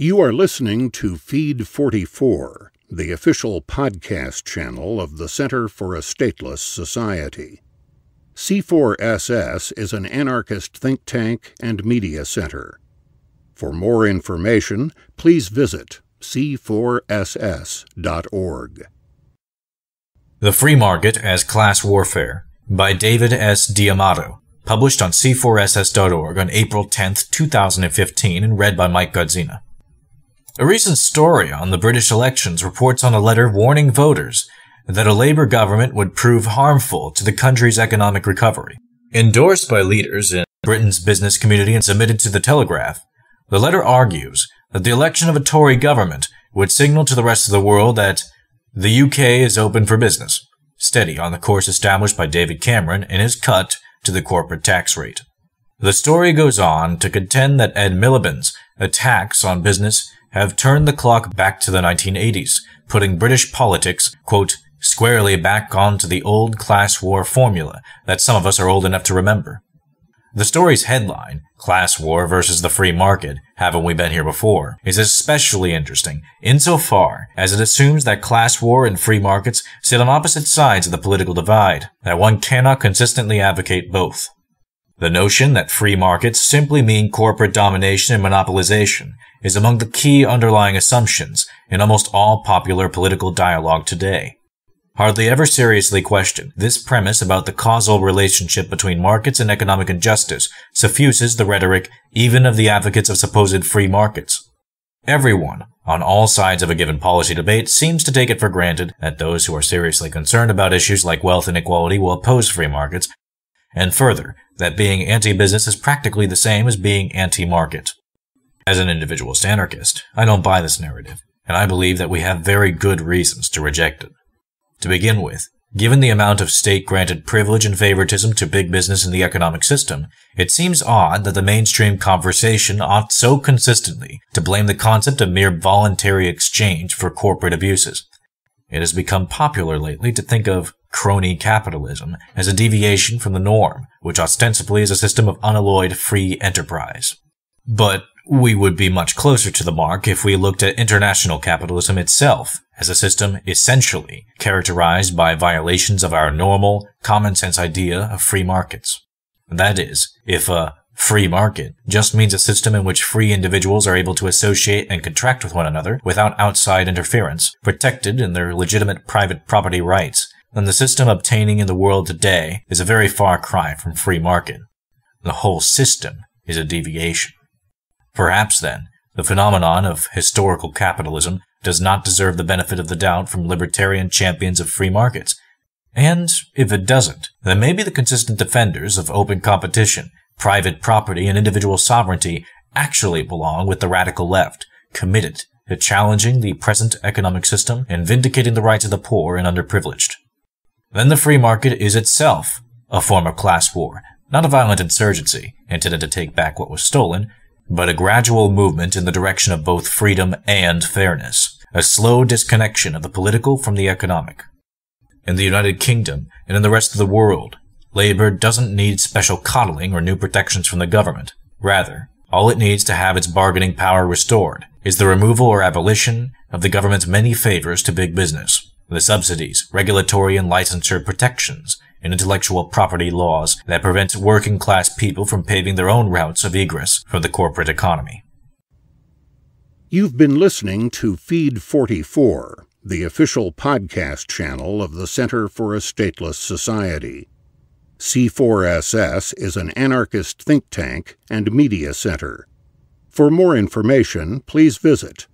You are listening to Feed 44, the official podcast channel of the Center for a Stateless Society. C4SS is an anarchist think tank and media center. For more information, please visit c4ss.org. The Free Market as Class Warfare by David S. D'Amato, published on c4ss.org on April 10, 2015, and read by Mike Godzina. A recent story on the British elections reports on a letter warning voters that a Labour government would prove harmful to the country's economic recovery. Endorsed by leaders in Britain's business community and submitted to the Telegraph, the letter argues that the election of a Tory government would signal to the rest of the world that the UK is open for business, steady on the course established by David Cameron in his cut to the corporate tax rate. The story goes on to contend that Ed Miliband's attacks on business have turned the clock back to the 1980s, putting British politics, quote, squarely back onto the old class war formula that some of us are old enough to remember. The story's headline, Class War versus the Free Market, Haven't We Been Here Before?, is especially interesting insofar as it assumes that class war and free markets sit on opposite sides of the political divide, that one cannot consistently advocate both. The notion that free markets simply mean corporate domination and monopolization is among the key underlying assumptions in almost all popular political dialogue today. Hardly ever seriously questioned, this premise about the causal relationship between markets and economic injustice suffuses the rhetoric even of the advocates of supposed free markets. Everyone, on all sides of a given policy debate, seems to take it for granted that those who are seriously concerned about issues like wealth inequality will oppose free markets, and further, that being anti-business is practically the same as being anti-market. As an individualist anarchist, I don't buy this narrative, and I believe that we have very good reasons to reject it. To begin with, given the amount of state-granted privilege and favoritism to big business in the economic system, it seems odd that the mainstream conversation ought so consistently to blame the concept of mere voluntary exchange for corporate abuses. It has become popular lately to think of crony capitalism as a deviation from the norm, which ostensibly is a system of unalloyed free enterprise. But we would be much closer to the mark if we looked at international capitalism itself as a system essentially characterized by violations of our normal, common-sense idea of free markets. That is, if a free market just means a system in which free individuals are able to associate and contract with one another without outside interference, protected in their legitimate private property rights, then the system obtaining in the world today is a very far cry from free market. The whole system is a deviation. Perhaps, then, the phenomenon of historical capitalism does not deserve the benefit of the doubt from libertarian champions of free markets. And if it doesn't, then maybe the consistent defenders of open competition, private property, and individual sovereignty actually belong with the radical left, committed to challenging the present economic system and vindicating the rights of the poor and underprivileged. Then the free market is itself a form of class war, not a violent insurgency intended to take back what was stolen, but a gradual movement in the direction of both freedom and fairness, a slow disconnection of the political from the economic. In the United Kingdom and in the rest of the world, labor doesn't need special coddling or new protections from the government. Rather, all it needs to have its bargaining power restored is the removal or abolition of the government's many favors to big business, the subsidies, regulatory and licensure protections, and intellectual property laws that prevent working-class people from paving their own routes of egress from the corporate economy. You've been listening to Feed 44, the official podcast channel of the Center for a Stateless Society. C4SS is an anarchist think tank and media center. For more information, please visit